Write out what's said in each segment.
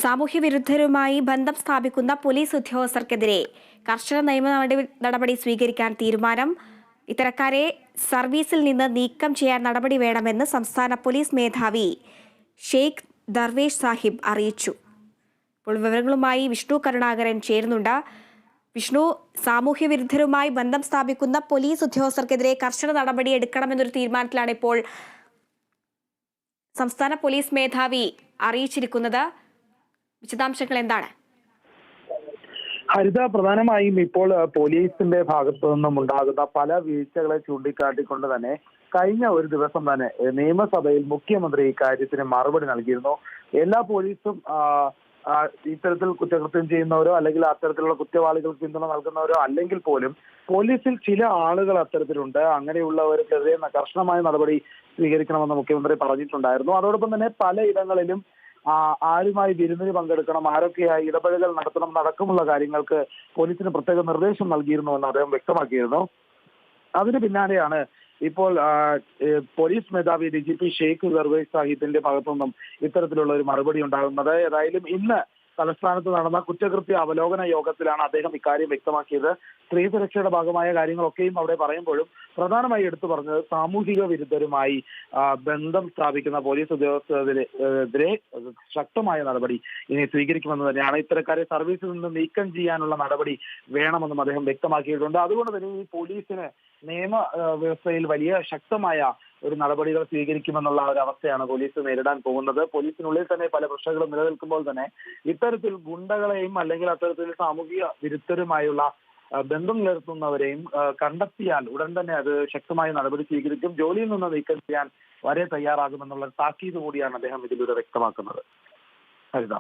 സാമൂഹ്യവിരുദ്ധരുമായി ബന്ധം സ്ഥാപിക്കുന്ന പോലീസ് ഉദ്യോഗസ്ഥർക്കെതിരെ കർശന നിയമ നടപടി സ്വീകരിക്കാൻ തീരുമാനം. ഇത്തരക്കാരെ സർവീസിൽ നിന്ന് നീക്കം ചെയ്യാൻ നടപടി വേണമെന്ന് സംസ്ഥാന പോലീസ് മേധാവി ഷെയ്ഖ് ദർവേഷ് സാഹിബ് അറിയിച്ചു. ഇപ്പോൾ വിവരങ്ങളുമായി വിഷ്ണു കരുണാകരൻ ചേരുന്നുണ്ട്. വിഷ്ണു, സാമൂഹ്യവിരുദ്ധരുമായി ബന്ധം സ്ഥാപിക്കുന്ന പോലീസ് ഉദ്യോഗസ്ഥർക്കെതിരെ കർശന നടപടി എടുക്കണമെന്നൊരു തീരുമാനത്തിലാണ് ഇപ്പോൾ സംസ്ഥാന പോലീസ് മേധാവി അറിയിച്ചിരിക്കുന്നത്. വിശദാംശങ്ങൾ എന്താണ്? ഹരിത, പ്രധാനമായും ഇപ്പോൾ പോലീസിന്റെ ഭാഗത്തു നിന്നും ഉണ്ടാകുന്ന പല വീഴ്ചകളെ ചൂണ്ടിക്കാട്ടിക്കൊണ്ട് തന്നെ കഴിഞ്ഞ ഒരു ദിവസം തന്നെ നിയമസഭയിൽ മുഖ്യമന്ത്രി ഇക്കാര്യത്തിന് മറുപടി നൽകിയിരുന്നു. എല്ലാ പോലീസും ഇത്തരത്തിൽ കുറ്റകൃത്യം ചെയ്യുന്നവരോ അല്ലെങ്കിൽ അത്തരത്തിലുള്ള കുറ്റവാളികൾക്ക് പിന്തുണ നൽകുന്നവരോ അല്ലെങ്കിൽ പോലും പോലീസിൽ ചില ആളുകൾ അത്തരത്തിലുണ്ട്. അങ്ങനെയുള്ളവർക്കെതിരെ കർശനമായ നടപടി സ്വീകരിക്കണമെന്ന് മുഖ്യമന്ത്രി പറഞ്ഞിട്ടുണ്ടായിരുന്നു. അതോടൊപ്പം തന്നെ പലയിടങ്ങളിലും ആരുമായി വിരുന്നിന് പങ്കെടുക്കണം, ആരൊക്കെയായി ഇടപെടലുകൾ നടത്തണം അടക്കമുള്ള കാര്യങ്ങൾക്ക് പോലീസിന് പ്രത്യേക നിർദ്ദേശം നൽകിയിരുന്നുവെന്ന് അദ്ദേഹം വ്യക്തമാക്കിയിരുന്നു. അതിന് പിന്നാലെയാണ് ഇപ്പോൾ പോലീസ് മേധാവി DGP ഷെയ്ഖ് ദർവേഷ് സാഹിബിന്റെ ഭാഗത്തുനിന്നും ഇത്തരത്തിലുള്ള ഒരു മറുപടി ഉണ്ടാകുന്നത്. ഏതായാലും ഇന്ന് തലസ്ഥാനത്ത് നടന്ന കുറ്റകൃത്യ അവലോകന യോഗത്തിലാണ് അദ്ദേഹം ഇക്കാര്യം വ്യക്തമാക്കിയത്. സ്ത്രീ സുരക്ഷയുടെ ഭാഗമായ കാര്യങ്ങളൊക്കെയും അവിടെ പറയുമ്പോഴും പ്രധാനമായി എടുത്തു പറഞ്ഞത് സാമൂഹിക വിരുദ്ധരുമായി ബന്ധം സ്ഥാപിക്കുന്ന പോലീസ് ഉദ്യോഗസ്ഥരെതിരെ ശക്തമായ നടപടി ഇനി സ്വീകരിക്കുമെന്ന് തന്നെയാണ്. ഇത്തരക്കാരെ സർവീസിൽ നിന്ന് നീക്കം ചെയ്യാനുള്ള നടപടി വേണമെന്നും അദ്ദേഹം വ്യക്തമാക്കിയിട്ടുണ്ട്. അതുകൊണ്ട് തന്നെ ഈ പോലീസിന് നിയമ വ്യവസ്ഥയിൽ വലിയ ശക്തമായ ഒരു നടപടികൾ സ്വീകരിക്കുമെന്നുള്ള ഒരു അവസ്ഥയാണ് പോലീസ് നേരിടാൻ പോകുന്നത്. പോലീസിനുള്ളിൽ തന്നെ പല പ്രശ്നങ്ങളും നിലനിൽക്കുമ്പോൾ തന്നെ ഇത്തരത്തിൽ ഗുണ്ടകളെയും അല്ലെങ്കിൽ അത്തരത്തിൽ സാമൂഹിക വിരുദ്ധരുമായുള്ള ബന്ധം നിലനിർത്തുന്നവരെയും കണ്ടെത്തിയാൽ ഉടൻ തന്നെ അത് ശക്തമായ നടപടി സ്വീകരിക്കും, ജോലിയിൽ നിന്ന് നീക്കം ചെയ്യാൻ വരെ തയ്യാറാകുമെന്നുള്ള താക്കീത് കൂടിയാണ് അദ്ദേഹം ഇതിലൂടെ വ്യക്തമാക്കുന്നത്. ഹരിത.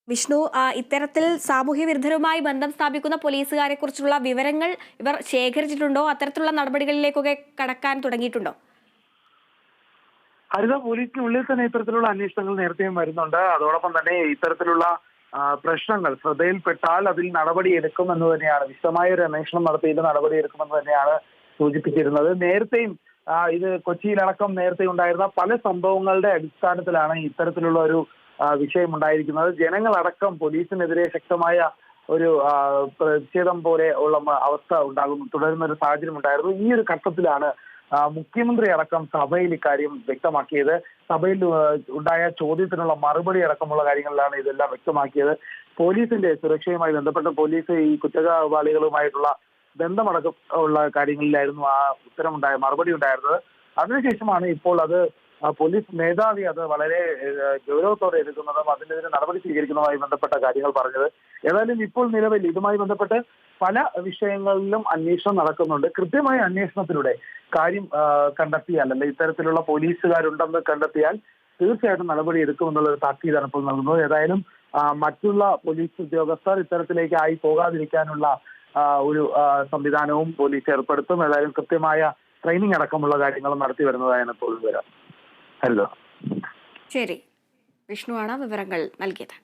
വിഷ്ണു, ഇത്തരത്തിൽ സാമൂഹ്യ വിരുദ്ധരുമായി ബന്ധം സ്ഥാപിക്കുന്ന പോലീസുകാരെ കുറിച്ചുള്ള വിവരങ്ങൾ ഇവർ ശേഖരിച്ചിട്ടുണ്ടോ? അത്തരത്തിലുള്ള നടപടികളിലേക്കൊക്കെ കടക്കാൻ തുടങ്ങിയിട്ടുണ്ടോ? ഹരിത, പോലീസിനുള്ളിൽ തന്നെ ഇത്തരത്തിലുള്ള അന്വേഷണങ്ങൾ നേരത്തെയും വരുന്നുണ്ട്. അതോടൊപ്പം തന്നെ ഇത്തരത്തിലുള്ള പ്രശ്നങ്ങൾ ശ്രദ്ധയിൽപ്പെട്ടാൽ അതിൽ നടപടി എടുക്കുമെന്ന് തന്നെയാണ്, വിശദമായ ഒരു അന്വേഷണം നടത്തിയിട്ട് നടപടി എടുക്കുമെന്ന് തന്നെയാണ് സൂചിപ്പിച്ചിരുന്നത്. നേരത്തെയും ഇത് കൊച്ചിയിലടക്കം നേരത്തെ ഉണ്ടായിരുന്ന പല സംഭവങ്ങളുടെ അടിസ്ഥാനത്തിലാണ് ഇത്തരത്തിലുള്ള ഒരു വിഷയം ഉണ്ടായിരിക്കുന്നത്. ജനങ്ങളടക്കം പോലീസിനെതിരെ ശക്തമായ ഒരു പ്രതിഷേധം പോലെ ഉള്ള അവസ്ഥ തുടരുന്ന ഒരു സാഹചര്യം ഉണ്ടായിരുന്നു. ഈ ഒരു ഘട്ടത്തിലാണ് മുഖ്യമന്ത്രി അടക്കം സഭയിൽ ഇക്കാര്യം വ്യക്തമാക്കിയത്. സഭയിൽ ഉണ്ടായ ചോദ്യത്തിനുള്ള മറുപടി അടക്കമുള്ള കാര്യങ്ങളിലാണ് ഇതെല്ലാം വ്യക്തമാക്കിയത്. പോലീസിന്റെ സുരക്ഷയുമായി ബന്ധപ്പെട്ട് പോലീസ് ഈ കുറ്റവാളികളുമായിട്ടുള്ള ബന്ധമടക്കം ഉള്ള കാര്യങ്ങളിലായിരുന്നു ആ മറുപടി ഉണ്ടായിരുന്നത്. അതിനുശേഷമാണ് ഇപ്പോൾ അത് പോലീസ് മേധാവി അത് വളരെ ഗൗരവത്തോടെ എടുക്കുന്നതും അതിനെതിരെ നടപടി സ്വീകരിക്കുന്നതുമായി ബന്ധപ്പെട്ട കാര്യങ്ങൾ പറഞ്ഞത്. ഏതായാലും ഇപ്പോൾ നിലവിൽ ഇതുമായി ബന്ധപ്പെട്ട് പല വിഷയങ്ങളിലും അന്വേഷണം നടക്കുന്നുണ്ട്. കൃത്യമായ അന്വേഷണത്തിലൂടെ കാര്യം കണ്ടെത്തിയാൽ അല്ലെ ഇത്തരത്തിലുള്ള പോലീസുകാരുണ്ടെന്ന് കണ്ടെത്തിയാൽ തീർച്ചയായിട്ടും നടപടി എടുക്കുമെന്നുള്ള ഒരു താക്കീതാണ് ഇപ്പോൾ നൽകുന്നത്. ഏതായാലും മറ്റുള്ള പോലീസ് ഉദ്യോഗസ്ഥർ ഇത്തരത്തിലേക്ക് ആയി പോകാതിരിക്കാനുള്ള ഒരു സംവിധാനവും പോലീസ് ഏർപ്പെടുത്തും. ഏതായാലും കൃത്യമായ ട്രെയിനിങ് അടക്കമുള്ള കാര്യങ്ങളും നടത്തി വരുന്നതായാണ് ഇപ്പോൾ വരാം. ഹലോ. ശരി, വിഷ്ണുവാണ് വിവരങ്ങൾ നൽകിയത്.